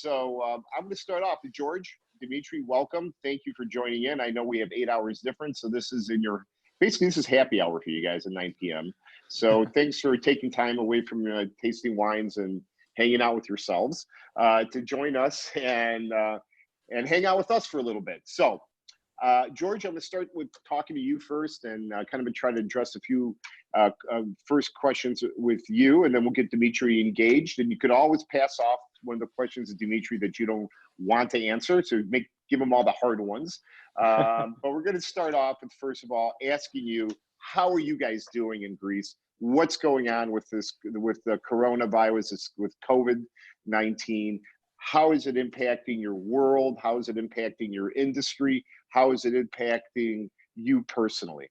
I'm going to start off. George, Dimitri, welcome. Thank you for joining in. I know we have 8 hours difference, so this is basically this is happy hour for you guys at 9 p.m. So thanks for taking time away from tasting wines and hanging out with yourselves to join us and hang out with us for a little bit. So, George, I'm going to start with talking to you first and kind of try to address a few first questions with you, and then we'll get Dimitri engaged. And you could always pass off one of the questions to Dimitri that you don't want to answer, so give him all the hard ones. But we're going to start off with, first of all, asking you, how are you guys doing in Greece? What's going on with the coronavirus, with COVID-19? How is it impacting your world? How is it impacting your industry? How is it impacting you personally?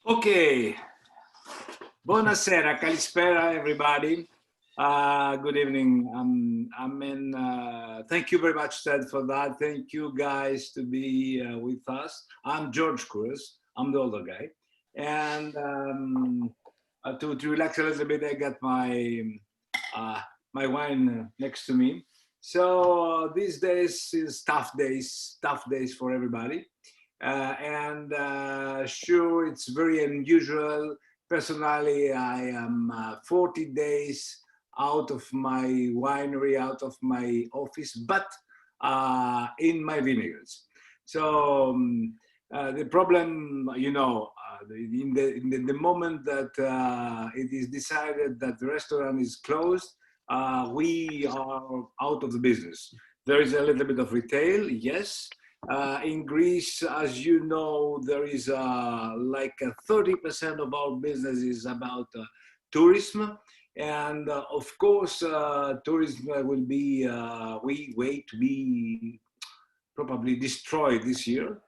Okay. Buonasera, kalispera, everybody. Good evening. Thank you very much, Ted, for that. Thank you guys to be with us. I'm George Skouras. I'm the older guy. And to relax a little bit, I got my wine next to me. So these days is tough days for everybody. Sure, it's very unusual. Personally, I am 40 days out of my winery, out of my office, but in my vineyards. So the problem, in the moment that it is decided that the restaurant is closed, we are out of the business. There is a little bit of retail, yes. In Greece, as you know, there is like 30% of our business is about tourism. And of course, tourism will be, we wait to be probably destroyed this year.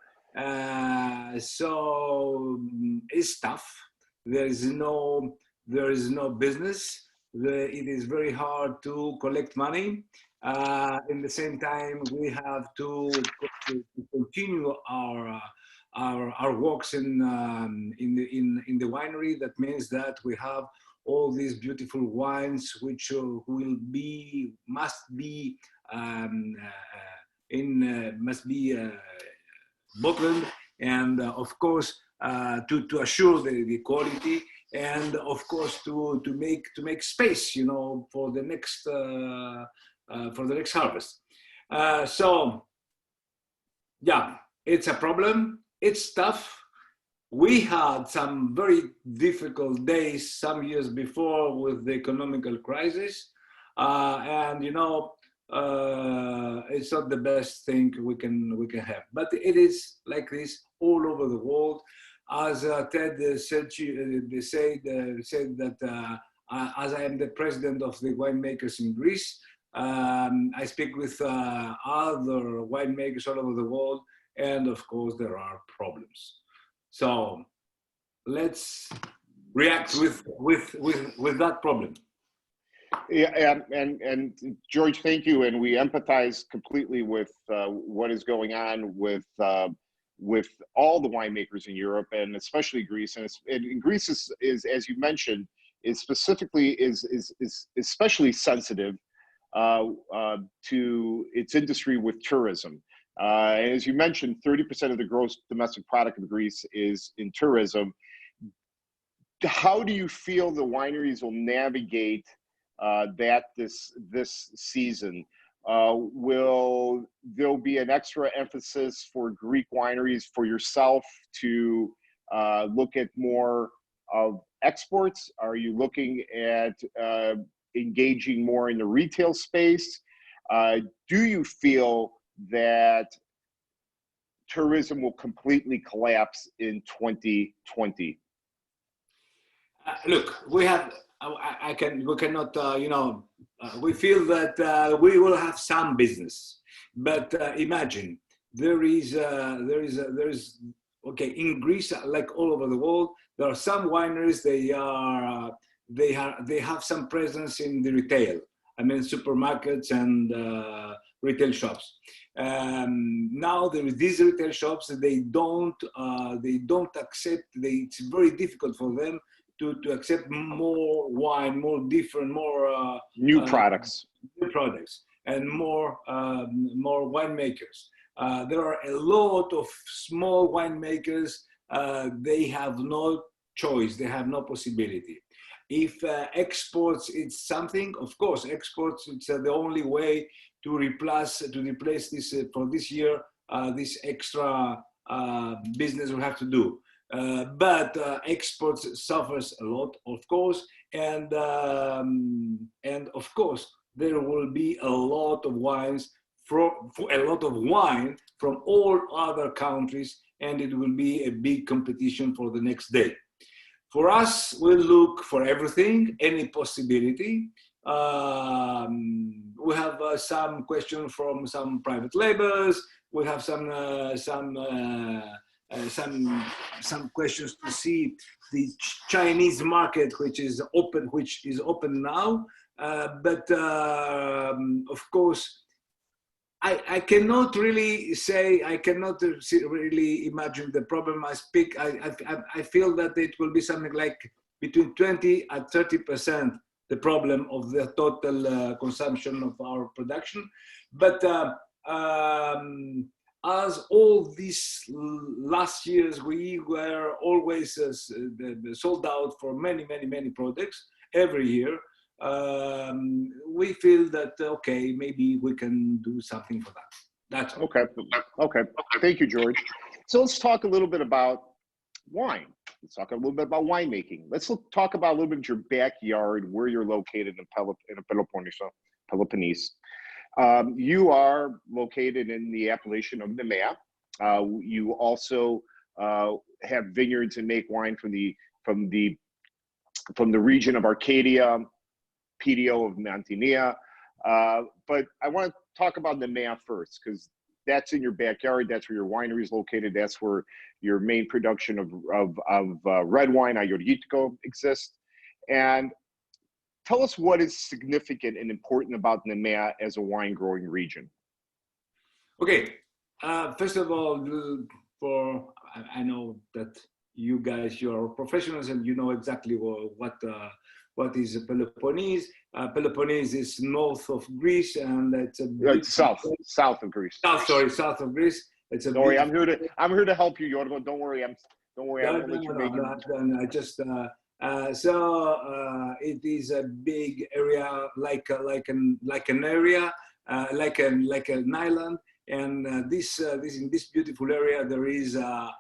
So it's tough. There is no business. It is very hard to collect money. In the same time, we have to continue our works in the winery. That means that we have all these beautiful wines which must be bottled, and of course to assure the quality, and of course to make space, for the next harvest. So yeah, it's a problem. It's tough. We had some very difficult days some years before with the economical crisis, and it's not the best thing we can have. But it is like this all over the world. As Ted said that as I am the president of the winemakers in Greece, I speak with other winemakers all over the world, and of course there are problems. So let's react with that problem. Yeah, and George, thank you. And we empathize completely with what is going on with all the winemakers in Europe, and especially Greece. And Greece is, as you mentioned, is especially sensitive to its industry with tourism. As you mentioned, 30% of the gross domestic product of Greece is in tourism. How do you feel the wineries will navigate that this season? Will there be an extra emphasis for Greek wineries, for yourself, to look at more of exports? Are you looking at engaging more in the retail space? Do you feel that tourism will completely collapse in 2020? Look, we cannot, we feel that we will have some business, but imagine there is okay, in Greece, like all over the world, there are some wineries. They have some presence in the retail. I mean, supermarkets and retail shops. Now there is these retail shops that they don't accept. It's very difficult for them to accept more wine, more different, more new products, and more winemakers. There are a lot of small winemakers. They have no choice. They have no possibility. If exports is something, of course, exports it's the only way to replace this for this year. This extra business we have to do. But exports suffers a lot, of course, and of course there will be a lot of wines wine from all other countries, and it will be a big competition for the next day. For us, we'll look for everything, any possibility. We have some questions from some private labels. We have some questions to see the Chinese market, which is open now. But of course, I cannot really say, I cannot really imagine the problem. I feel that it will be something like between 20 and 30% the problem of the total consumption of our production. But as all these last years, we were always sold out for many products every year. We feel that, okay, maybe we can do something for that. That's all. Okay. Thank you, George. So let's talk a little bit about wine. Let's talk a little bit about winemaking. Let's talk about a little bit of your backyard, where you're located in Peloponnese. You are located in the appellation of Nemea. You also have vineyards and make wine from the region of Arcadia, PDO of Mantinea. But I want to talk about Nemea first, because that's in your backyard. That's where your winery is located. That's where your main production of red wine, Ayurvedico, exists. And tell us what is significant and important about Nemea as a wine growing region. Okay, first of all, I know that you guys, you're professionals and you know exactly what is Peloponnese. Peloponnese is north of Greece, and it's south of Greece. South of Greece. It's a don't worry, I'm here to help you, Yorgo. Don't worry, I won't let you make it. I just it is a big area, like an area, like an island, and in this beautiful area there is a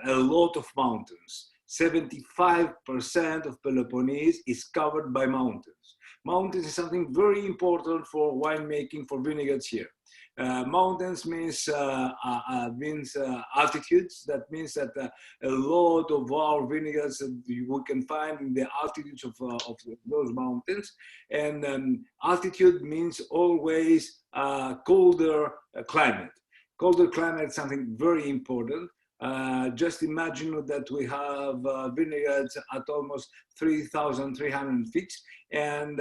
lot of mountains. 75% of Peloponnese is covered by mountains. Mountains is something very important for winemaking, for vineyards here. Mountains means altitudes. That means that a lot of our vineyards we can find in the altitudes of those mountains. And altitude means always colder climate. Colder climate is something very important. Just imagine that we have vineyards at almost 3,300 feet, and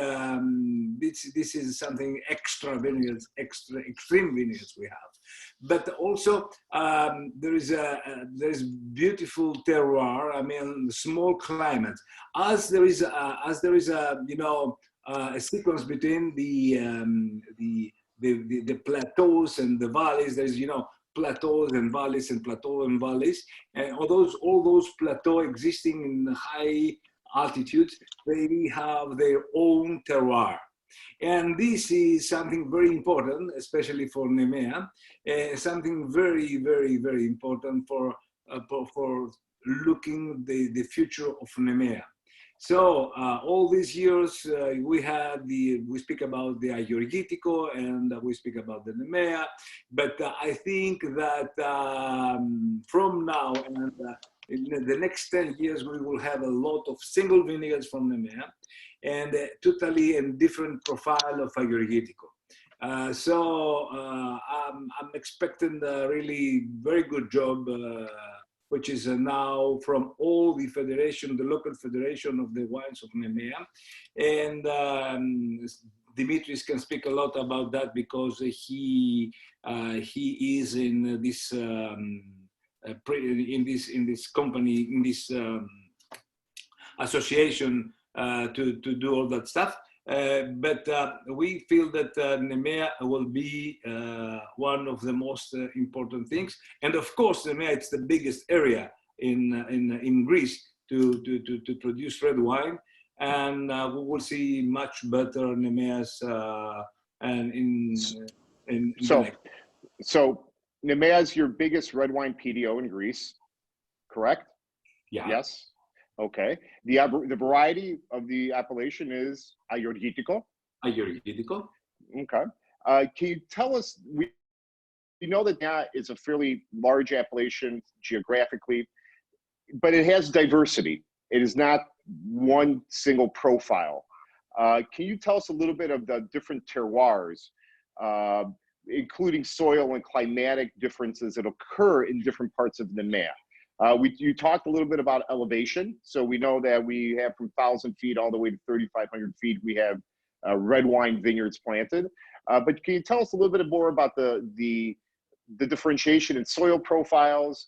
this is something extra vineyards, extreme vineyards we have. But also there is beautiful terroir. I mean, small climate. As there is a sequence between the plateaus and the valleys. There's plateaus and valleys and plateaux and valleys, and all those plateaux existing in high altitudes, they have their own terroir. And this is something very important, especially for Nemea, something very, very, very important for looking the future of Nemea. So all these years we speak about the Ayurvedico and we speak about the Nemea, but I think that from now and in the next 10 years we will have a lot of single vineyards from Nemea and totally a different profile of Ayurvedico. So I'm expecting a really very good job, which is now from all the federation, the local federation of the wines of Nemea. And Dimitris can speak a lot about that because he is in this company, in this association to do all that stuff. But we feel that Nemea will be one of the most important things. And of course, Nemea, it's the biggest area in Greece to produce red wine. And we will see much better Nemeas and in so Nemea is your biggest red wine PDO in Greece, correct? Yeah. Yes. Okay. The variety of the appellation is Ayurvedico. Ayurvedico. Okay. Can you tell us, we know that that is a fairly large appellation geographically, but it has diversity. It is not one single profile. Can you tell us a little bit of the different terroirs, including soil and climatic differences that occur in different parts of Nemea? You talked a little bit about elevation. So we know that we have from 1,000 feet all the way to 3,500 feet, we have red wine vineyards planted. But can you tell us a little bit more about the differentiation in soil profiles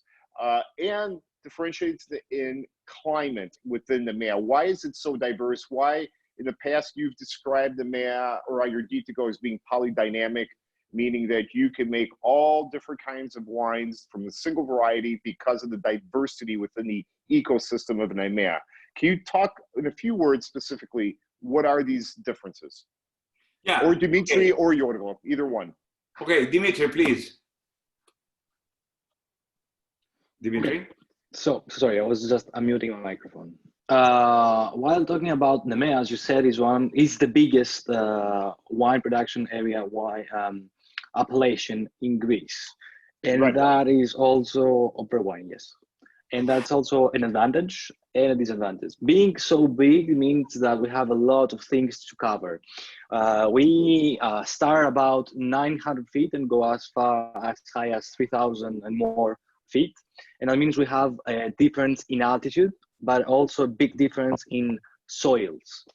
and differentiates in climate within the Nemea? Why is it so diverse? Why in the past you've described the Nemea or Ayurvedico as being polydynamic, meaning that you can make all different kinds of wines from a single variety because of the diversity within the ecosystem of Nemea. Can you talk in a few words specifically, what are these differences? Yeah. Or Dimitri or Yorgo, either one. Okay, Dimitri, please. Dimitri? Okay. So, sorry, I was just unmuting my microphone. While talking about Nemea, as you said, is the biggest wine production area, appellation in Greece, and Right. that is also upper wine, yes, and that's also an advantage and a disadvantage. Being so big means that we have a lot of things to cover. We start about 900 feet and go as high as 3,000 and more feet, and that means we have a difference in altitude, but also a big difference in soils.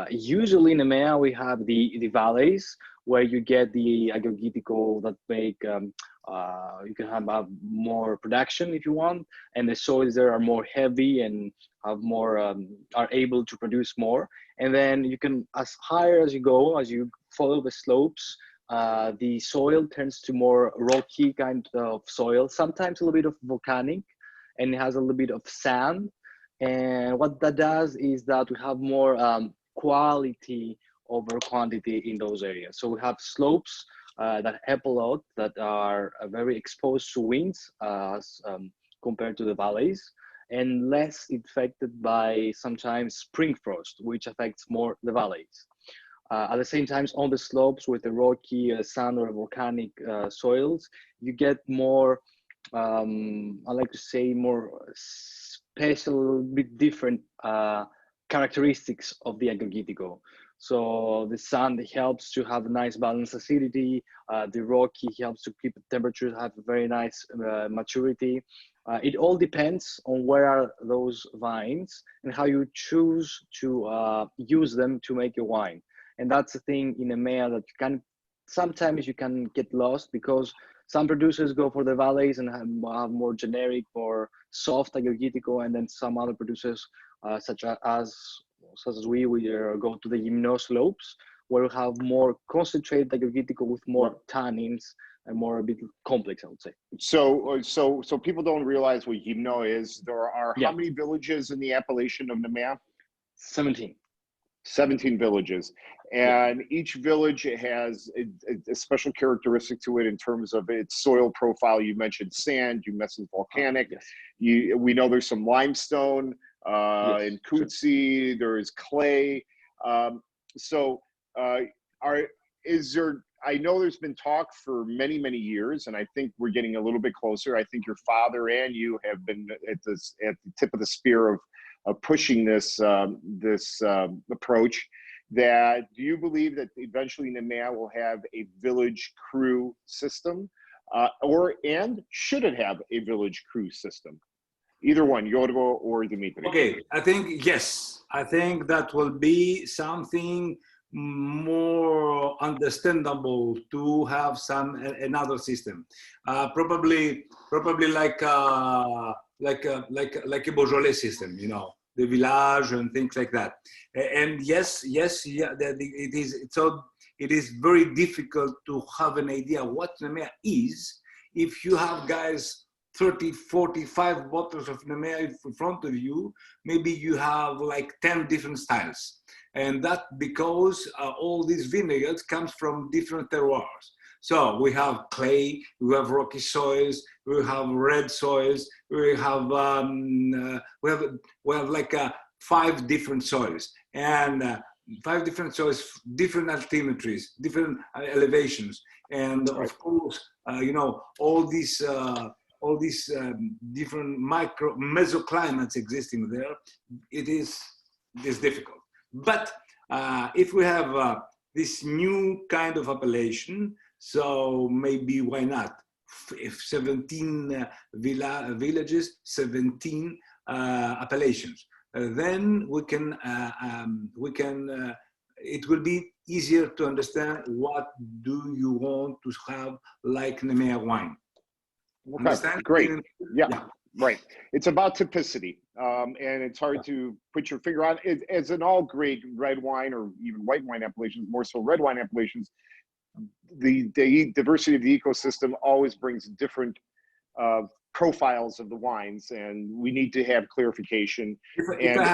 Usually in Nemea we have the valleys where you get the Ayurvedico that make you can have more production if you want, and the soils there are more heavy and have more are able to produce more. And then you can, as higher as you go, as you follow the slopes, the soil turns to more rocky kind of soil, sometimes a little bit of volcanic, and it has a little bit of sand. And what that does is that we have more quality over quantity in those areas. So we have slopes that help a lot, that are very exposed to winds compared to the valleys, and less affected by sometimes spring frost, which affects more the valleys. At the same time, on the slopes with the rocky sand or volcanic soils, you get more, I like to say, more special, bit different characteristics of the Ayurvedico. So the sand helps to have a nice balanced acidity. The rocky helps to keep the temperature, have a very nice maturity. It all depends on where are those vines and how you choose to use them to make your wine. And that's the thing in Nemea that sometimes you can get lost, because some producers go for the valleys and have more generic or soft Ayurvedico, and then some other producers such as we go to the Gymno slopes, where we have more concentrated Ayurvedico with more tannins and more a bit complex, I would say. So people don't realize what Gymno is. There are how many villages in the appellation of Nemea? 17. 17 villages, and each village has a special characteristic to it in terms of its soil profile. You mentioned sand, you mentioned volcanic. We know there's some limestone in Kutsi, there is clay. I know there's been talk for many, many years, and I think we're getting a little bit closer. I think your father and you have been at the tip of the spear of pushing this approach. That do you believe that eventually Nemea will have a village crew system, and should it have a village crew system? Either one, Yorgo or Dimitri. Okay, I think yes. I think that will be something more understandable to have another system. Probably like a Beaujolais system, you know, the village and things like that. And yes, yeah, it is. So it is very difficult to have an idea what Nemea is if you have guys 30, 45 bottles of Nemea in front of you. Maybe you have like 10 different styles, and that because all these vineyards comes from different terroirs. So we have clay, we have rocky soils, we have red soils, we have like 5 different soils, and 5 different soils, different altimetries, different elevations, and of course, you know, all these different mesoclimates existing there. It is difficult, but if we have this new kind of appellation, so maybe why not? If 17 villages, 17 appellations, then we can it will be easier to understand what do you want to have like Nemea wine. Okay, Understand? great. Yeah, right. It's about typicity, and it's hard to put your finger on it. As in all great red wine or even white wine appellations, more so red wine appellations, the diversity of the ecosystem always brings different profiles of the wines, and we need to have clarification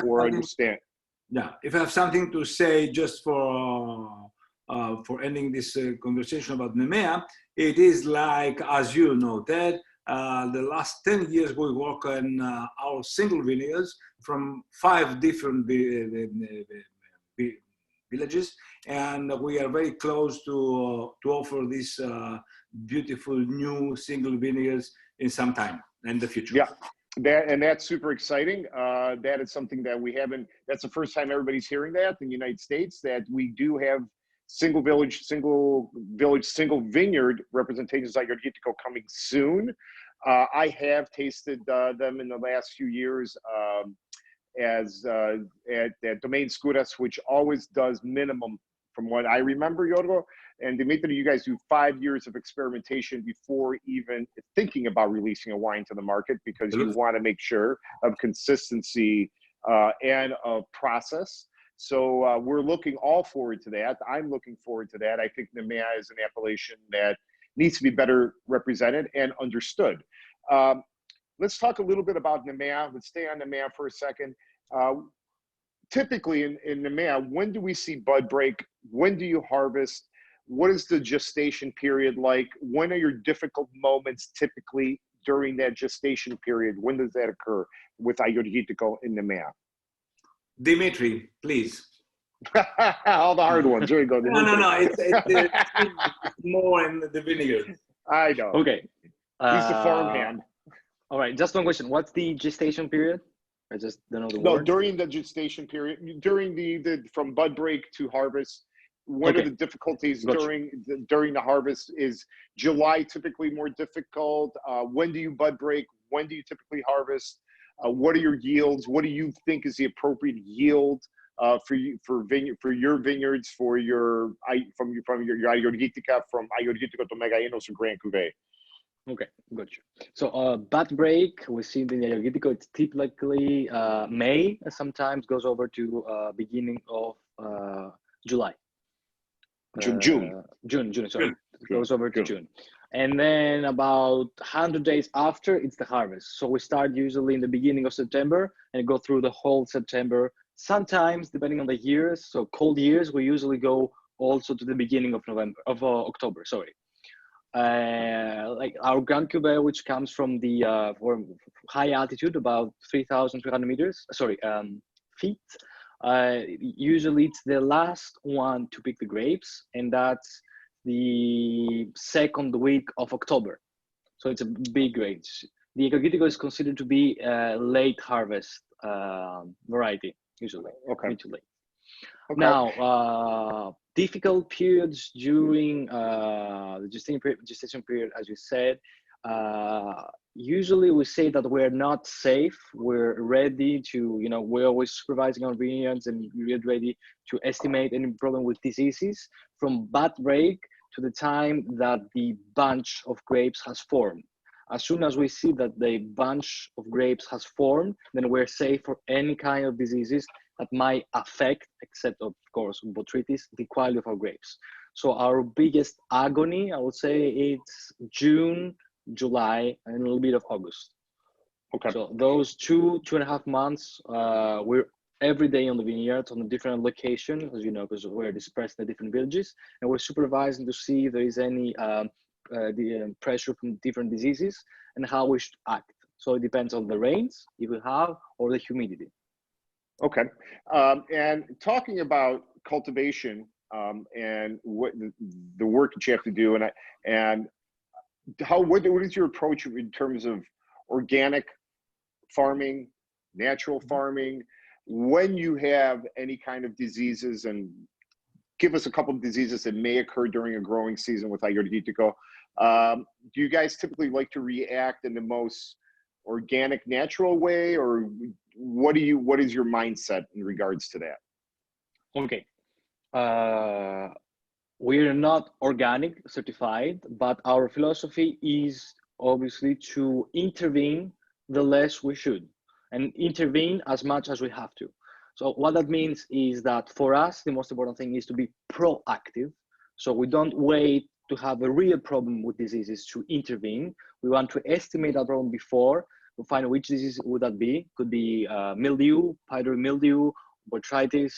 or understand. Yeah, if I have something to say just for ending this conversation about Nemea, it is like, as you noted, the last 10 years we work on our single vineyards from 5 different villages, and we are very close to offer these beautiful new single vineyards in some time in the future. Yeah, that's super exciting. That is something that we haven't. That's the first time everybody's hearing that in the United States, that we do have single vineyard representations at Yorgitico coming soon. I have tasted them in the last few years at Domaine Skouras, which always does minimum, from what I remember, Yorgo and Dimitri, you guys do 5 years of experimentation before even thinking about releasing a wine to the market, because you want to make sure of consistency and of process. So we're looking all forward to that. I'm looking forward to that. I think Nemea is an appellation that needs to be better represented and understood. Let's talk a little bit about Nemea. Let's stay on Nemea for a second. Typically in Nemea, when do we see bud break? When do you harvest? What is the gestation period like? When are your difficult moments typically during that gestation period? When does that occur with Yorgitico in Nemea? Dimitri, please. All the hard ones. Here you go. Dimitri. No. It's more in the vineyard. I know. Okay. He's the farmhand. All right. Just one question. What's the gestation period? I just don't know the word. No, during the gestation period, during the from bud break to harvest. What are the difficulties during the harvest? Is July typically more difficult? When do you bud break? When do you typically harvest? What are your yields? What do you think is the appropriate yield for your vineyards, from your Yorgitica, from Yorgitico to Magallanes or Grand Cuvée? Okay, gotcha. So bud break, we see in the Yorgitico, it's typically May, sometimes goes over to beginning of July. June, sorry. It goes over to June. And then about 100 days after, it's the harvest. So we start usually in the beginning of September and go through the whole September. Sometimes, depending on the years, so cold years, we usually go also to the beginning of October, sorry. Like our Grand Cuvée, which comes from the high altitude, about 3,300 meters, feet. Usually it's the last one to pick the grapes, and that's the second week of October. So it's a big range. The Yorgitico is considered to be a late harvest variety, usually. Okay. Mid to late. Okay. Now, difficult periods during the gestation period, as you said, usually we say that we're not safe. We're ready to, we're always supervising our vineyards and we're ready to estimate any problem with diseases from bud break to the time that the bunch of grapes has formed. As soon as we see that the bunch of grapes has formed, then we're safe for any kind of diseases that might affect, except of course botrytis, the quality of our grapes. So our biggest agony, I would say, it's June, July, and a little bit of August. Okay. So those 2.5 months, we're every day on the vineyards on a different location, as you know, because we're dispersed in the different villages, and we're supervising to see if there is any pressure from different diseases and how we should act. So it depends on the rains, if we have, or the humidity. Okay. And talking about cultivation and what the work that you have to do, and what is your approach in terms of organic farming, natural farming, when you have any kind of diseases, and give us a couple of diseases that may occur during a growing season with Ayurvedico. Do you guys typically like to react in the most organic, natural way, or what is your mindset in regards to that? Okay. We're not organic certified, but our philosophy is obviously to intervene the less we should, and intervene as much as we have to. So what that means is that for us, the most important thing is to be proactive. So we don't wait to have a real problem with diseases to intervene. We want to estimate that problem before to find which disease would that be. Could be mildew, pyrethroid mildew, botrytis,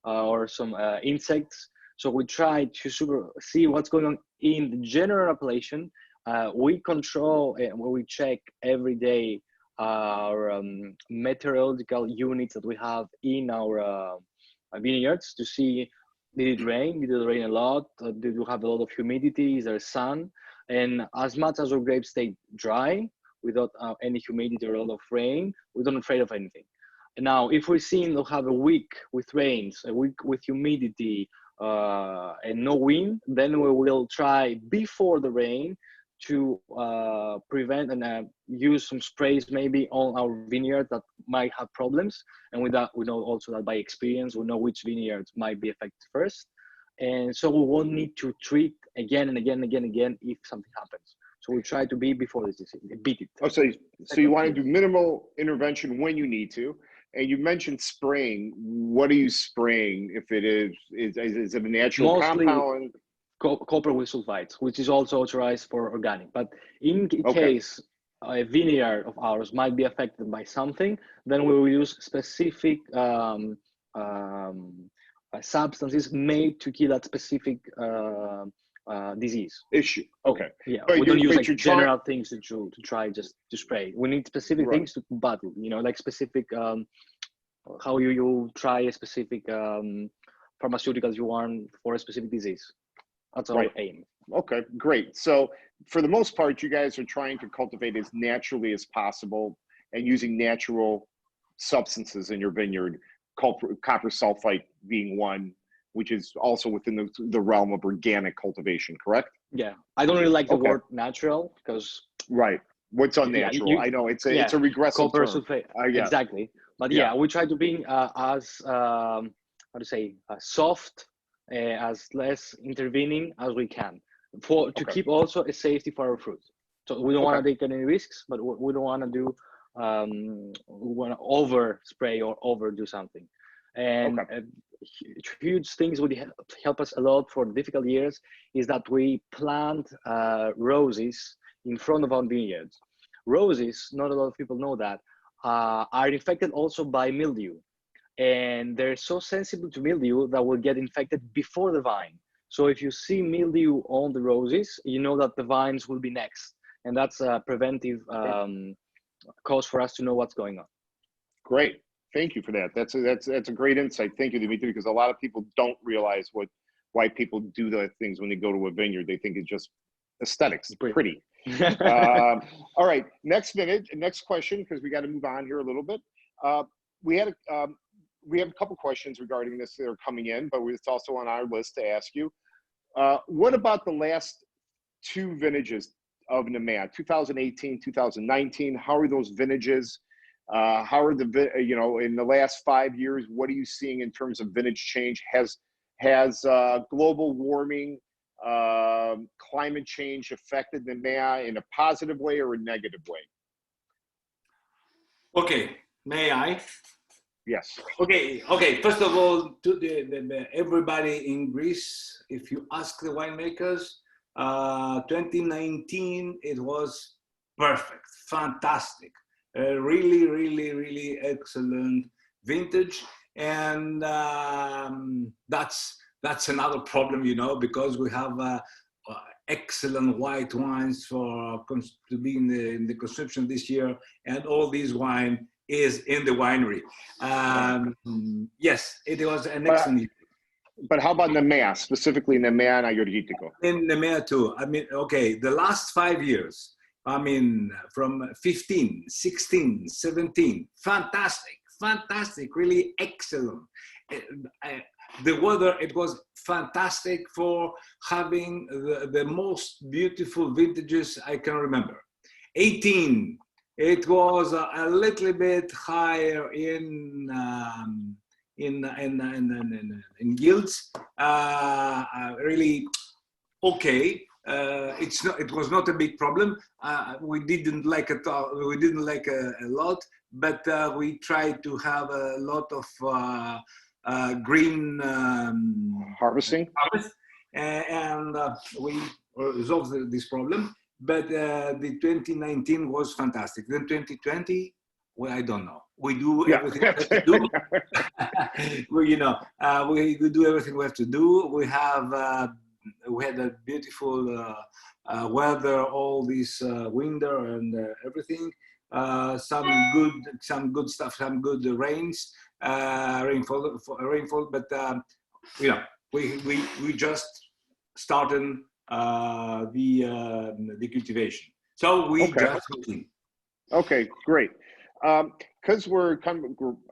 or some insects. So we try to see what's going on in the general appellation. We control and we check every day our meteorological units that we have in our vineyards to see, did it rain? Did it rain a lot? Did we have a lot of humidity? Is there sun? And as much as our grapes stay dry without any humidity or a lot of rain, we're not afraid of anything. And now, if we're seeing to have a week with rains, a week with humidity, and no wind, then we will try before the rain to prevent and use some sprays maybe on our vineyard that might have problems. And with that, we know also that by experience, we know which vineyards might be affected first. And so we won't need to treat again and again and again and again if something happens. So we try to be before this disease, beat it. Oh, so you want to do minimal intervention when you need to. And you mentioned spraying. What are you spraying? If it is it a natural Mostly compound? Copper with sulfites, which is also authorized for organic. But in case a vineyard of ours might be affected by something, then we will use specific substances made to kill that specific disease. Issue. Okay. Yeah, but we don't use like general things to try just to spray. We need specific things to battle, you know, like specific, how you try a specific pharmaceuticals you want for a specific disease. That's our aim. Okay, great. So for the most part, you guys are trying to cultivate as naturally as possible and using natural substances in your vineyard, copper sulfite being one, which is also within the realm of organic cultivation, correct? Yeah, I don't really like the word natural because what's unnatural? I know it's a regressive copper term. sulfate. Exactly, but we try to be as how to say soft, as less intervening as we can, to keep also a safety for our fruit. So we don't want to take any risks, but we don't want to do we want to over spray or overdo something. And huge things would help us a lot for difficult years is that we plant roses in front of our vineyards. Roses, not a lot of people know that, are infected also by mildew. And they're so sensitive to mildew that will get infected before the vine. So if you see mildew on the roses, you know that the vines will be next. And that's a preventive cause for us to know what's going on. Great. Thank you for that. That's a great insight. Thank you, Dimitri, because a lot of people don't realize why people do the things when they go to a vineyard. They think it's just aesthetics, pretty. All right, next question, because we got to move on here a little bit. We have a couple questions regarding this that are coming in, but it's also on our list to ask you. What about the last two vintages of Domaine, 2018, 2019? How are those vintages? How are in the last 5 years, what are you seeing in terms of vintage change? Has global warming climate change affected the MEA in a positive way or a negative way? Okay, may I? Yes. Okay. First of all, to everybody in Greece, if you ask the winemakers, 2019 it was perfect, fantastic, really, really, really excellent vintage, and that's another problem, you know, because we have excellent white wines to be in the consumption this year, and all these wine is in the winery. Yes, it was an excellent year. But how about in the MEA, specifically in the MEA and Ayurvedico? In the MEA too. I mean, okay, the last 5 years, I mean, from 15, 16, 17, fantastic, really excellent. The weather, it was fantastic for having the most beautiful vintages I can remember. 18, it was a little bit higher in yields, really okay. It was not a big problem. We didn't like it. We didn't like a lot, but we tried to have a lot of green harvesting, and we resolved this problem. But the 2019 was fantastic. Then 2020, well, I don't know. We do everything we have to do. we do everything we have to do. We had a beautiful weather all this winter and everything. Some good stuff, some good rainfall. But we just started the cultivation. So we just looking. Okay, great. Because we're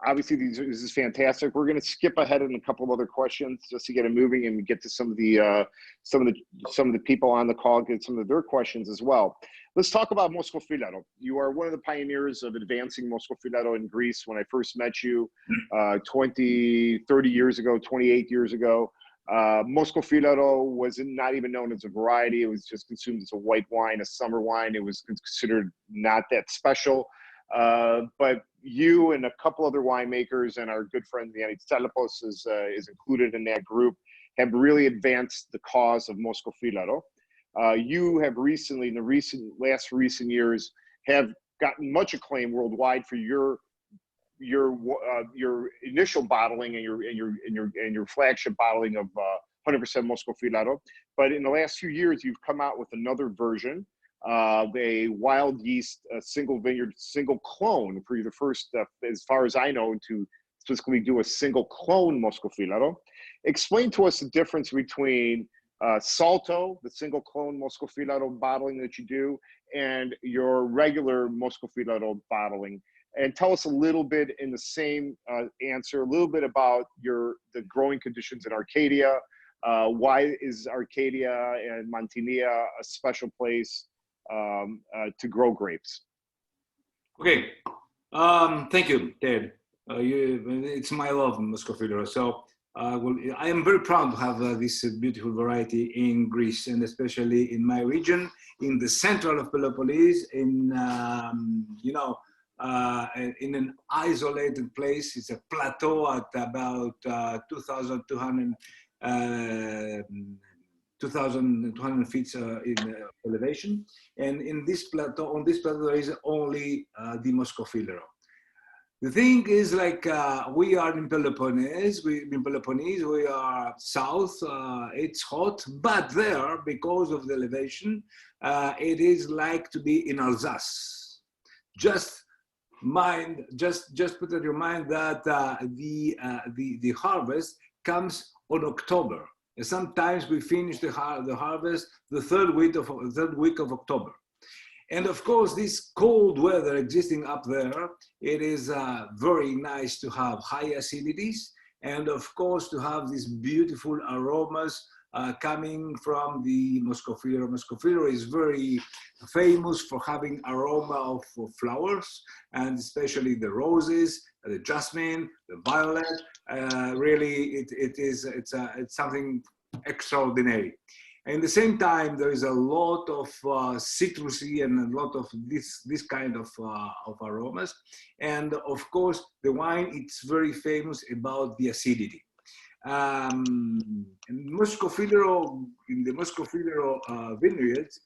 obviously this is fantastic. We're going to skip ahead in a couple of other questions just to get it moving and get to some of the people on the call, get some of their questions as well. Let's talk about Moscofilato. You are one of the pioneers of advancing Moscofilato in Greece. When I first met you 30 years ago, 28 years ago, Moscofilato was not even known as a variety. It was just consumed as a white wine, a summer wine. It was considered not that special. But you and a couple other winemakers and our good friend Dimitris is included in that group, have really advanced the cause of Moscofilato. You have recently, in the recent years, have gotten much acclaim worldwide for your initial bottling and your flagship bottling of 100% Moscofilato. But in the last few years, you've come out with another version of a wild yeast, single vineyard, single clone, for you the first, as far as I know, to specifically do a single clone Moscofilato. Explain to us the difference between Salto, the single clone Moscofilato bottling that you do, and your regular Moscofilato bottling. And tell us a little bit in the same answer, a little bit about the growing conditions in Arcadia. Why is Arcadia and Mantinia a special place to grow grapes? Okay, thank you, Ted. It's my love, Moscofilato. So I am very proud to have this beautiful variety in Greece, and especially in my region, in the central of Peloponnese, in an isolated place. It's a plateau at about 2,200 feet in elevation, and on this plateau there is only the Moscofilato. The thing is, like, we are in Peloponnese. We are south. It's hot, but there, because of the elevation, it is like to be in Alsace. Just put in your mind that the harvest comes on October. Sometimes we finish the harvest the third week of October. And of course, this cold weather existing up there, it is very nice to have high acidities, and of course to have these beautiful aromas coming from the Moscofilato. Moscofilato is very famous for having aroma of flowers, and especially the roses, the jasmine, the violet. Really, it's something extraordinary. And at the same time, there is a lot of citrusy and a lot of this kind of aromas. And of course, the wine, it's very famous about the acidity. In the Moscofilero vineyards,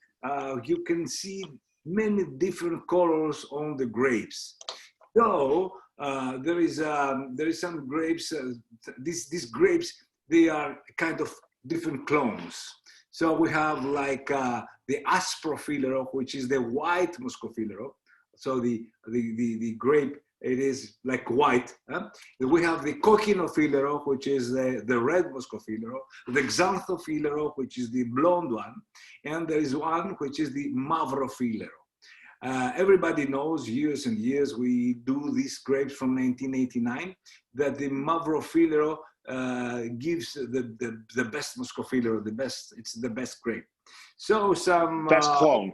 you can see many different colors on the grapes. So there is some grapes. These grapes, they are kind of different clones. So we have like the Asprofilero, which is the white Moscofilero. So the grape, it is like white. Huh? We have the Cochinofilero, which is the red Moscofilero, the Xanthofilero, which is the blonde one, and there is one which is the Mavrofilero. Everybody knows, years and years, we do these grapes from 1989, that the Mavrofilero gives the best Moscofilero, it's the best grape. So some... Best clone.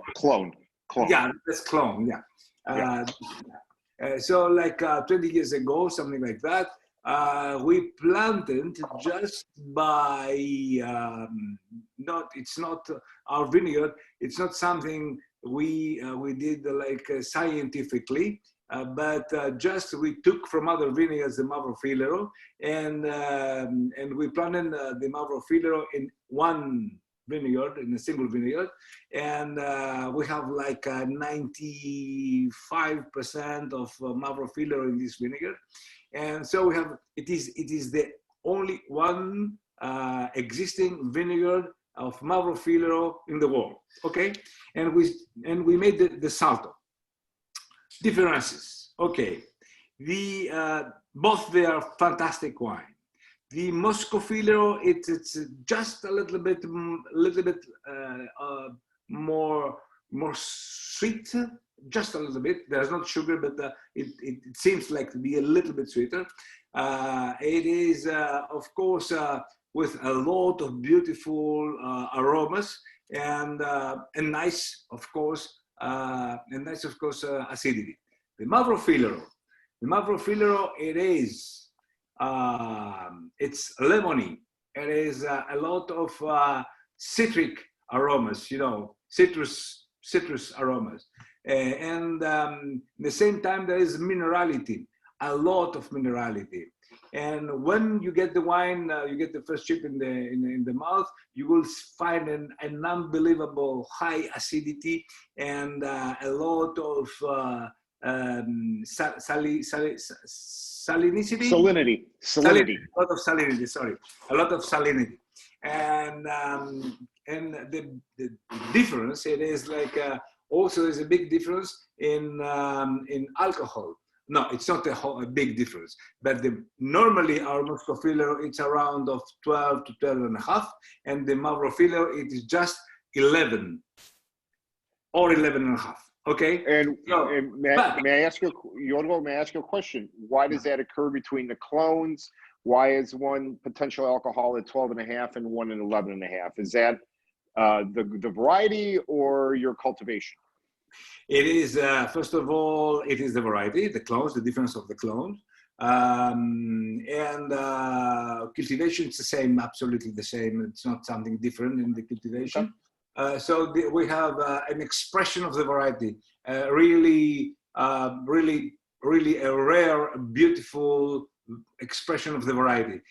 Yeah, best clone, yeah. So like 20 years ago, something like that, we planted just by, it's not our vineyard, it's not something we did like scientifically, but just we took from other vineyards the Mavrofilero, and we planted the Mavrofilero in one vineyard, in a single vineyard, and we have like 95% of Mavrofilero in this vinegar, and so we have it is the only one existing vineyard of Mavrofilero in the world. Okay, and we made the Salto. Differences. Okay, both they are fantastic wine. The Moscofilero, it's just a little bit more sweet, just a little bit. There's not sugar, but it seems like to be a little bit sweeter. It is, of course, with a lot of beautiful aromas and nice, of course, acidity. The Mavrofilero, it is. It's lemony. It is a lot of citric aromas, citrus aromas. And at the same time, there is minerality, a lot of minerality. And when you get the wine, you get the first chip in the mouth, you will find an unbelievable high acidity and a lot of salinity. A lot of salinity. Sorry, a lot of salinity, and the difference, it is like also there's a big difference in alcohol. No, it's not a big difference, but normally our Moscofilero, it's around of 12 to 12 and a half, and the Mavrofilero, it is just 11 or 11 and a half. Okay. And may I ask you, may I ask you a question? Why does that occur between the clones? Why is one potential alcohol at 12 and a half and one at 11 and a half? Is that the variety or your cultivation? It is, first of all, it is the variety, the clones, the difference of the clones. And cultivation is the same, absolutely the same. It's not something different in the cultivation. So we have an expression of the variety, really a rare, beautiful expression of the variety.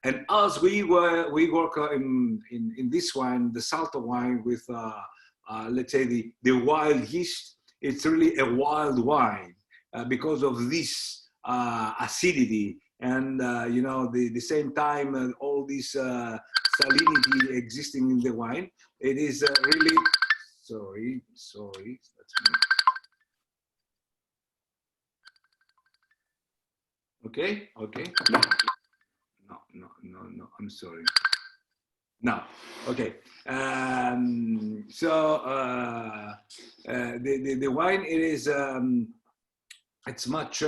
And as we work in this wine, the Salto wine, with let's say the wild yeast. It's really a wild wine because of this acidity and the same time all this salinity existing in the wine. It is really sorry, that's me. Okay. No, I'm sorry. No, okay. So the wine, it is it's much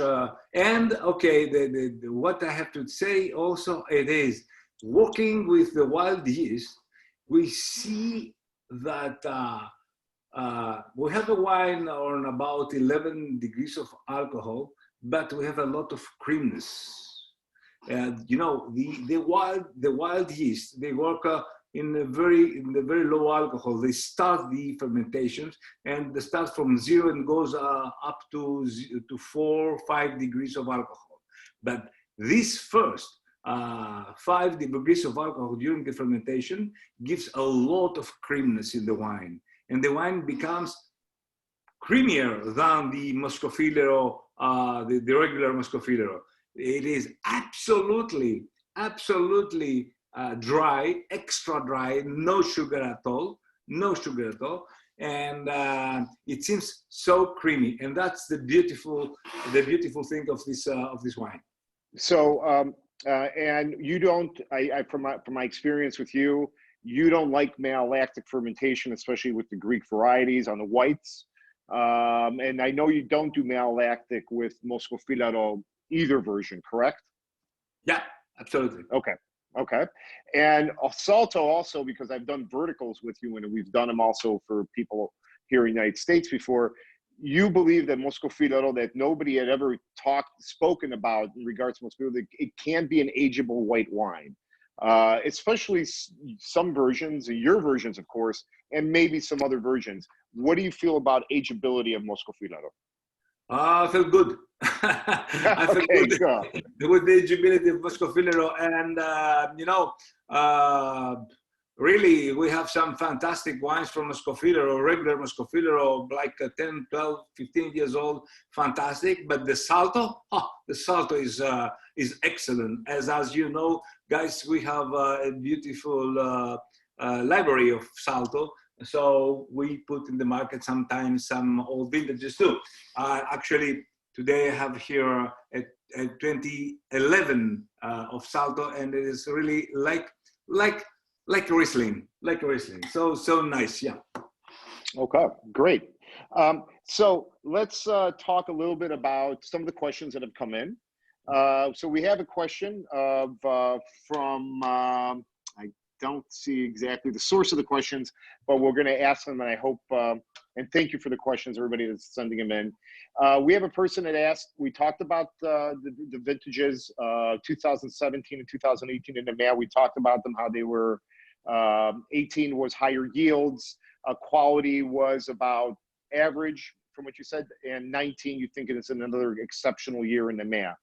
and okay. The what I have to say also, it is working with the wild yeast. We see that we have a wine on about 11 degrees of alcohol, but we have a lot of creaminess. The wild yeast, they work in the very low alcohol. They start the fermentations, and they start from 0 and goes up to 4 or 5 degrees of alcohol. But this first 5 degrees of alcohol during the fermentation gives a lot of creaminess in the wine, and the wine becomes creamier than the Moscofilero, the regular Moscofilero. It is absolutely dry, extra dry, no sugar at all, and it seems so creamy, and that's the beautiful thing of this wine. So, and you don't, from my experience with you, you don't like malolactic fermentation, especially with the Greek varieties on the whites. And I know you don't do malolactic with Moscofilero either version, correct? Yeah, absolutely. Okay. And Salto also, because I've done verticals with you and we've done them also for people here in the United States before, you believe that Moscofilero, that nobody had ever spoken about in regards to Moscofilero, that it can be an ageable white wine, especially some versions, your versions, of course, and maybe some other versions. What do you feel about ageability of Moscofilero? I feel good. I feel okay, good with the ageability of Moscofilero, and really, we have some fantastic wines from Moscofilero, regular Moscofilero, like 10, 12, 15 years old, fantastic. But the Salto is excellent. As you know, guys, we have a beautiful library of Salto. So we put in the market sometimes some old vintages too. Actually, today I have here a 2011 of Salto, and it is really like Riesling, So nice, yeah. Okay, great. So let's talk a little bit about some of the questions that have come in. So we have a question from, I don't see exactly the source of the questions, but we're going to ask them, and I hope, and thank you for the questions, everybody that's sending them in. We have a person that asked, we talked about the vintages, 2017 and 2018 in the mail. We talked about them, how they were, 18 was higher yields, quality was about average from what you said, and 19, you think it's another exceptional year in the mail.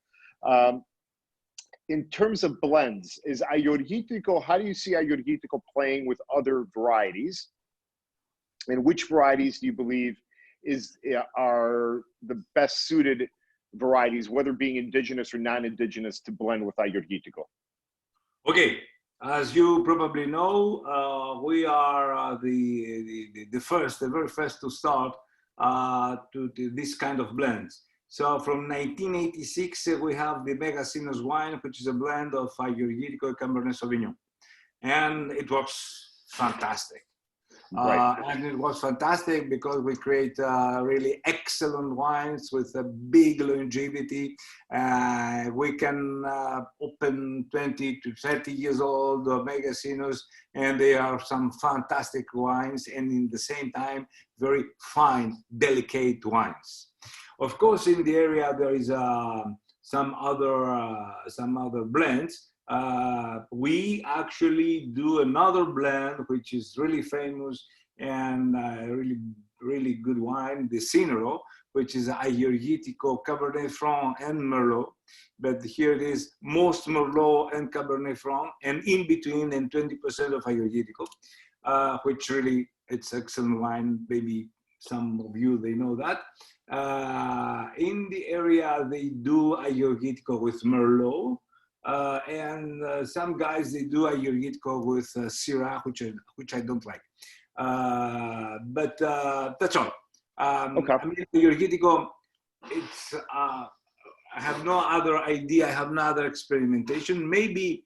In terms of blends, is Ayurgetico, how do you see Ayurgetico playing with other varieties? And which varieties do you believe are the best suited varieties, whether being indigenous or non-indigenous, to blend with Ayurgetico? Okay, as you probably know, we are the very first to start to this kind of blends. So from 1986, we have the Mega Sinus wine, which is a blend of Ayurgetico and Cabernet Sauvignon. And it was fantastic. Right. And it was fantastic because we create really excellent wines with a big longevity. We can open 20 to 30 years old Mega Sinus, and they are some fantastic wines, and in the same time, very fine, delicate wines. Of course, in the area there is some other blends. We actually do another blend which is really famous and really good wine, the Cinero, which is Ayurgetico, Cabernet Franc, and Merlot. But here it is most Merlot and Cabernet Franc, and in between, and 20% of Ayurgetico, which really it's excellent wine. Maybe some of you they know that. In the area, they do Ayurgetico with Merlot, and some guys, they do Ayurgetico with Syrah, which I don't like. But that's all. Okay. I mean, Ayurgetico, it's, I have no other idea. I have no other experimentation. Maybe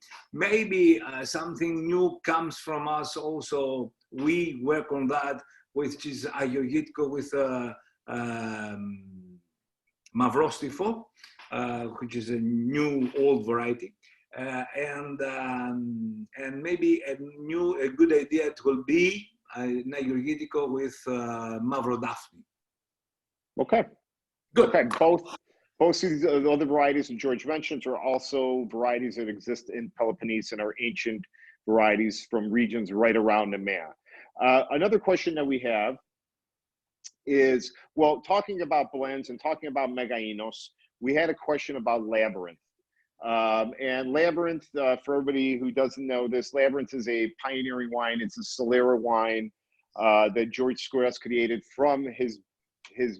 something new comes from us also. We work on that, which is Ayurgetico with Mavrostifo, which is a new old variety, and maybe a good idea it will be an Ayurgetico with Mavrodaphne. Okay, good. Okay, both of the other varieties that George mentioned are also varieties that exist in Peloponnese and are ancient varieties from regions right around the map. Another question that we have is, well, talking about blends and talking about Megainos, we had a question about Labyrinth. And Labyrinth, for everybody who doesn't know this, Labyrinth is a pioneering wine. It's a Solera wine that George Skouras created from his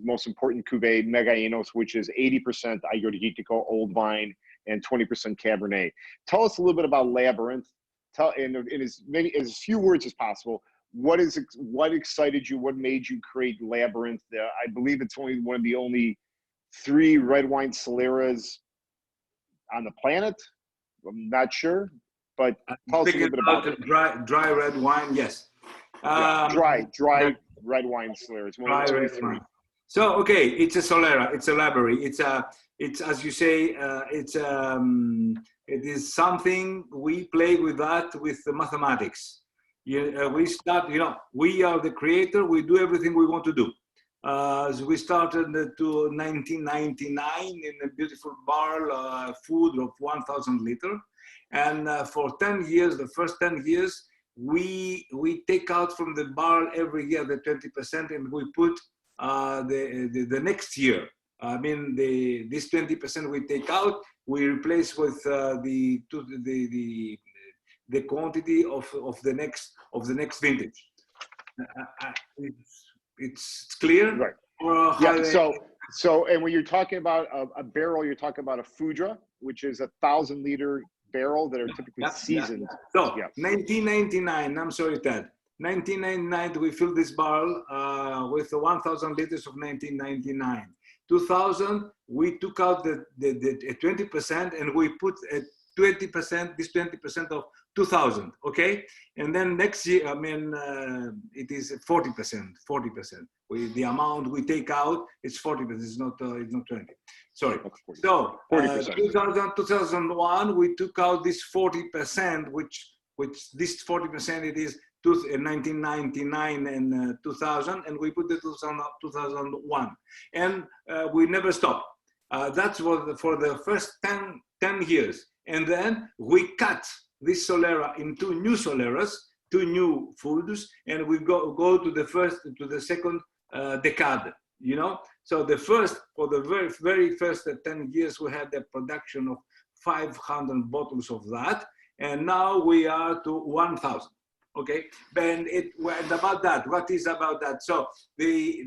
most important cuvee, Megainos, which is 80% Agorgitico old vine and 20% Cabernet. Tell us a little bit about Labyrinth. Tell in as few words as possible. What excited you? What made you create Labyrinth? I believe it's only one of the only 3 red wine Soleras on the planet. I'm not sure, but tell us a little bit about it. Dry red wine, yes. Dry red wine Soleras. Dry red wine. So okay, it's a Solera. It's a library. It's as you say. It is something we play with that with the mathematics. We start. We are the creator. We do everything we want to do. So we started to 1999 in a beautiful barrel, food of 1,000 liter, and for 10 years, the first 10 years, we take out from the barrel every year the 20%, and we put the next year. I mean, this 20% we take out, we replace with the quantity of the next vintage. It's clear, right? Yeah. So, and when you're talking about a barrel, you're talking about a Foudre, which is 1,000 liter barrel that are typically seasoned. So, 1999. I'm sorry, Ted. 1999, we filled this barrel with 1,000 liters of 1999. 2000, we took out the 20% and we put 20%, this 20% of 2000, okay? And then next year, I mean, it is 40%, 40%. The amount we take out is 40%, it's not 20. Sorry. So, 40%. 2001, we took out this 40%, which this 40%, it is 1999 and 2000, and we put the 2001. And we never stop. That's for the first 10 years. And then we cut this Solera into new Soleras, 2 new foods, and we go to the second decade, So for the very first 10 years, we had a production of 500 bottles of that, and now we are to 1,000. Okay, and about that. What is about that? So the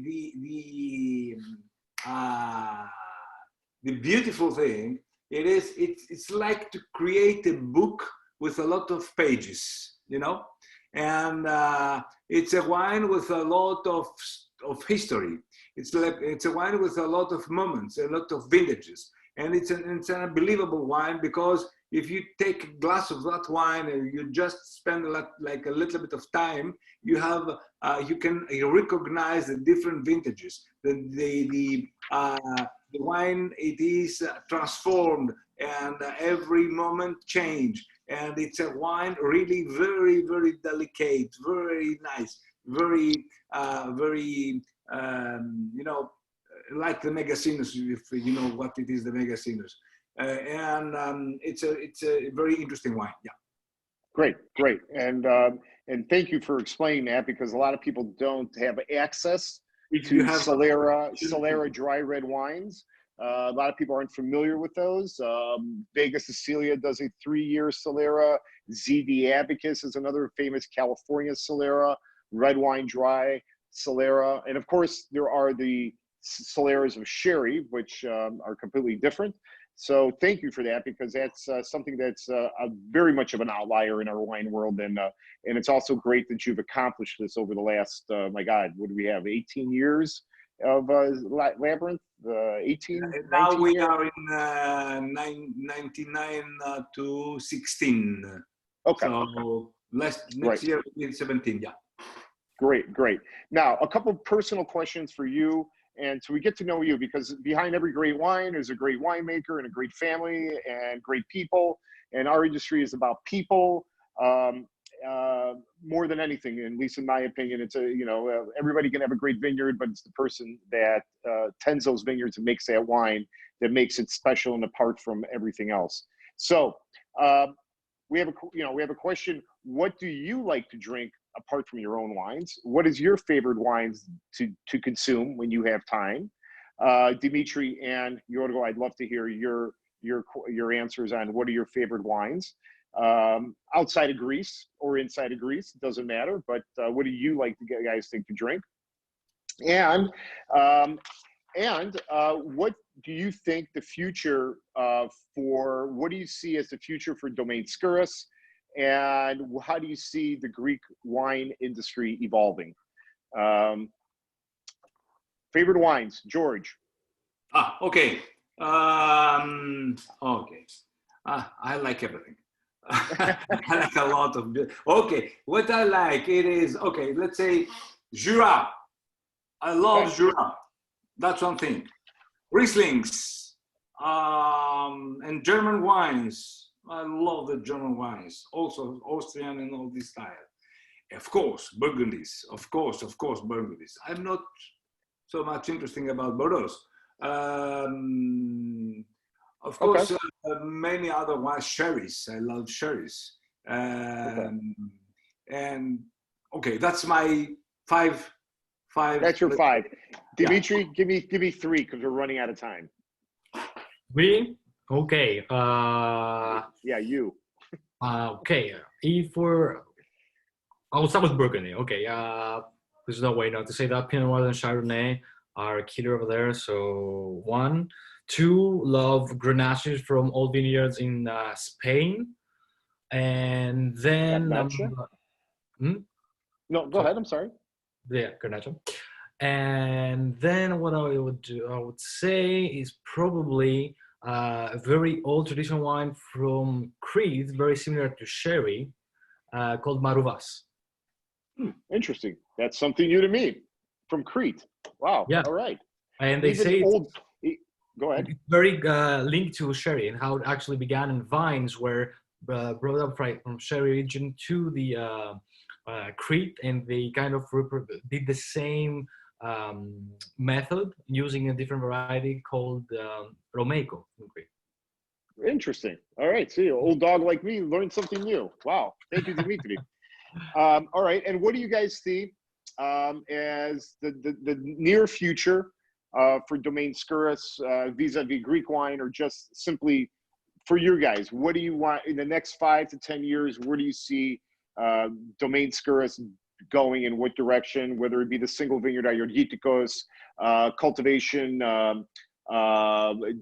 beautiful thing it's like to create a book with a lot of pages, and it's a wine with a lot of history. It's a wine with a lot of moments, a lot of vintages, and it's an unbelievable wine because if you take a glass of that wine and you just spend a little bit of time, you can recognize the different vintages. The wine, it is transformed, and every moment change. And it's a wine really very, very delicate, very nice, very, like the Megasinus, if you know what it is, the Megasinus. And it's a very interesting wine. Yeah. Great. And thank you for explaining that, because a lot of people don't have access to Solera dry red wines. A lot of people aren't familiar with those. Vega Sicilia does a 3-year Solera. ZD Abacus is another famous California Solera, red wine dry Solera. And of course, there are the Soleras of Sherry, which are completely different. So thank you for that, because that's something that's very much of an outlier in our wine world. And it's also great that you've accomplished this over the last, my God, what do we have, 18 years of Labyrinth? 18? Now we are in 99 to 16. Okay. So next year will be 17, yeah. Great. Now, a couple of personal questions for you. And so we get to know you, because behind every great wine, there's a great winemaker and a great family and great people. And our industry is about people more than anything. And at least in my opinion, it's everybody can have a great vineyard, but it's the person that tends those vineyards and makes that wine that makes it special and apart from everything else. So we have a question. what do you like to drink apart from your own wines? What is your favorite wines to consume when you have time? Dimitri and Yorgo, I'd love to hear your answers on what are your favorite wines outside of Greece or inside of Greece. It doesn't matter. But what do you like to guys think to drink? And what do you think the future what do you see as the future for Domaine Skouras? And how do you see the Greek wine industry evolving? Favorite wines, George. Okay. Okay. I like everything. I like a lot of. Okay, what I like it is okay. Let's say Jura. I love Jura. That's one thing. Rieslings and German wines. I love the German wines. Also Austrian and all this style. Of course, Burgundies. Of course, Burgundies. I'm not so much interested about Bordeaux. Of course, many other wines, sherries. I love sherries. And okay, that's my five. That's your five. Dimitri, give me three because we're running out of time. Really? Okay. Yeah, you. Okay. I'll start with Burgundy. Okay. There's no way not to say that Pinot Noir and Chardonnay are a killer over there. So 1, 2, love Grenaches from old vineyards in Spain, and then No, go ahead. I'm sorry. Yeah, Grenache. And then what I would say is probably a very old traditional wine from Crete, very similar to sherry, called Marouvas. Interesting. That's something new to me. From Crete. Wow. Yeah. All right. And they say Go ahead. It's very linked to sherry and how it actually began in vines were brought up right from sherry region to the Crete, and they kind of did the same method using a different variety called Romeico in Crete. Interesting. All right. See, old dog like me learned something new. Wow. Thank you, Dimitri. All right. And what do you guys see as the near future for Domaine Skouras vis-a-vis Greek wine, or just simply for you guys? What do you want in the next 5 to 10 years? Where do you see Domaine Skouras going, in what direction, whether it be the single vineyard Ayurgitikos, cultivation,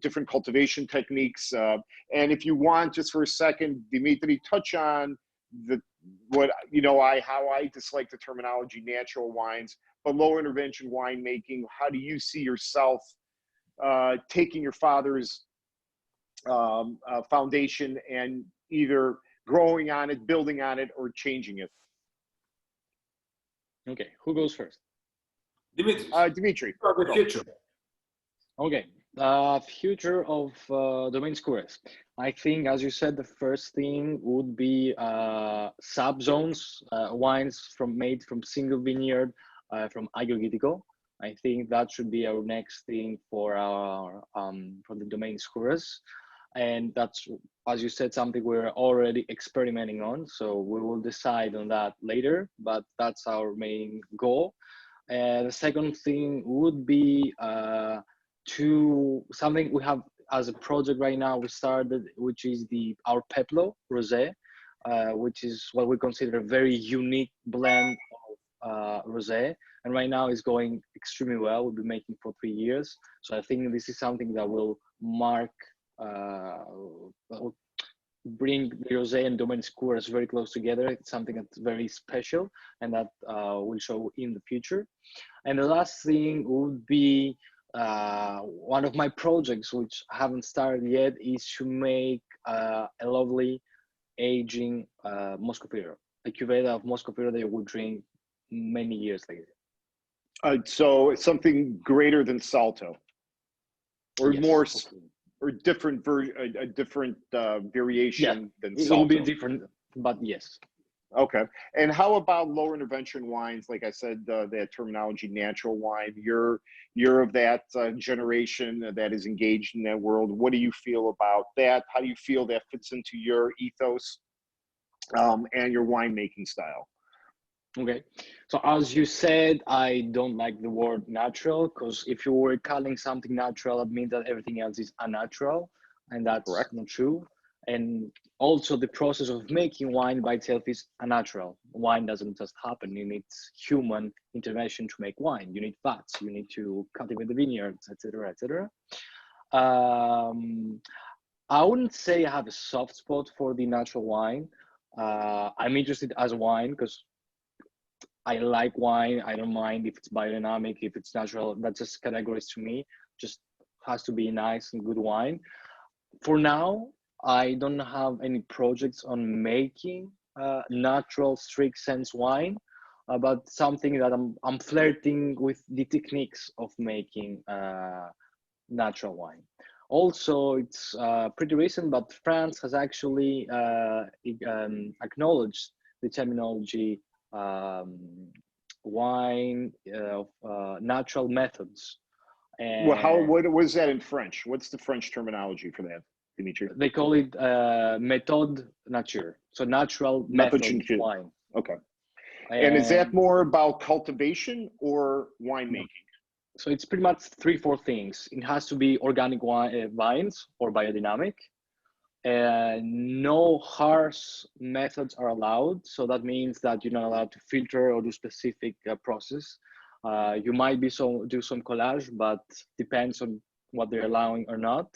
different cultivation techniques. And if you want, just for a second, Dimitri, touch on how I dislike the terminology natural wines, but low intervention winemaking. How do you see yourself taking your father's foundation and either growing on it, building on it, or changing it? Okay, who goes first? Dimitris. Dimitri. The future. Okay, future of Domaine Skouras. I think, as you said, the first thing would be sub-zones, wines made from single vineyard, from Ayurgetico. I think that should be our next thing for our for the Domaine Skouras. And that's, as you said, something we're already experimenting on. So we will decide on that later, but that's our main goal. The second thing would be something we have as a project right now we started, which is our Peplo Rosé, which is what we consider a very unique blend of rosé. And right now it's going extremely well. We've been making for 3 years. So I think this is something that will bring the rosé and Domaine Skouras very close together. It's something that's very special and that will show in the future. And the last thing would be one of my projects, which I haven't started yet, is to make a lovely aging Moscofero, a cuvée of Moscofero that you would drink many years later. So it's something greater than Salto, or Yes, more, hopefully. or different a different variation than Salto. It will be different, but yes. Okay. And how about low intervention wines? Like I said, that terminology, natural wine. You're of that generation that is engaged in that world. What do you feel about that? How do you feel that fits into your ethos? and your winemaking style. Okay. So as you said, I don't like the word natural, because if you were calling something natural, it means that everything else is unnatural, and that's Correct. not true. And also the process of making wine by itself is unnatural. Wine doesn't just happen. You need human intervention to make wine. You need fats, you need to cultivate the vineyards, etc., etc. I wouldn't say I have a soft spot for the natural wine. I'm interested as wine because I like wine. I don't mind if it's biodynamic, if it's natural. That's just categories to me. Just has to be nice and good wine. For now, I don't have any projects on making natural strict sense wine, but something that I'm flirting with the techniques of making natural wine. Also, it's pretty recent, but France has actually acknowledged the terminology wine of natural methods. And Well, what is that in French? What's the French terminology for that, Dimitri? they call it méthode nature, so natural Method method nature. wine. Okay. And is that more about cultivation or winemaking? So it's pretty much 3-4 things. It has to be organic vines or biodynamic. No harsh methods are allowed. So that means that you're not allowed to filter or do specific process. You might do some collage, but depends on what they're allowing or not.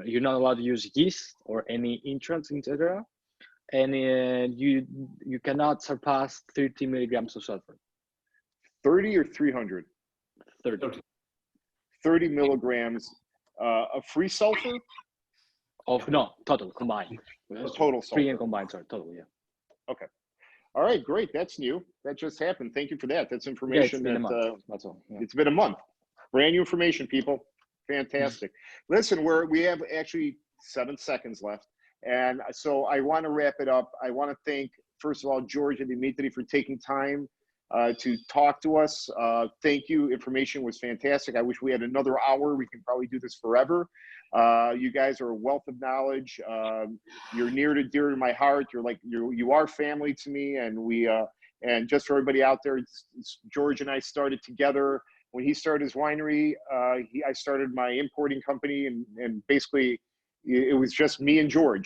You're not allowed to use yeast or any entrants, etc. And you cannot surpass 30 milligrams of sulfur. 30 or 300? 30. 30 milligrams of free sulfur? No, total, combined. Total sulfur. Free and combined, sorry, total, yeah. Okay. All right, great. That's new. That just happened. Thank you for that. That's information. Yeah, it's been a month. That's all. Yeah. It's been a month. Brand new information, people. Fantastic. Listen, we have actually 7 seconds left. And so I want to wrap it up. I want to thank, first of all, George and Dimitri for taking time to talk to us. Thank you. Information was fantastic. I wish we had another hour. We can probably do this forever. You guys are a wealth of knowledge. You're near to dear to my heart. You are family to me. And and just for everybody out there, George and I started together. When he started his winery, I started my importing company, and basically it was just me and George.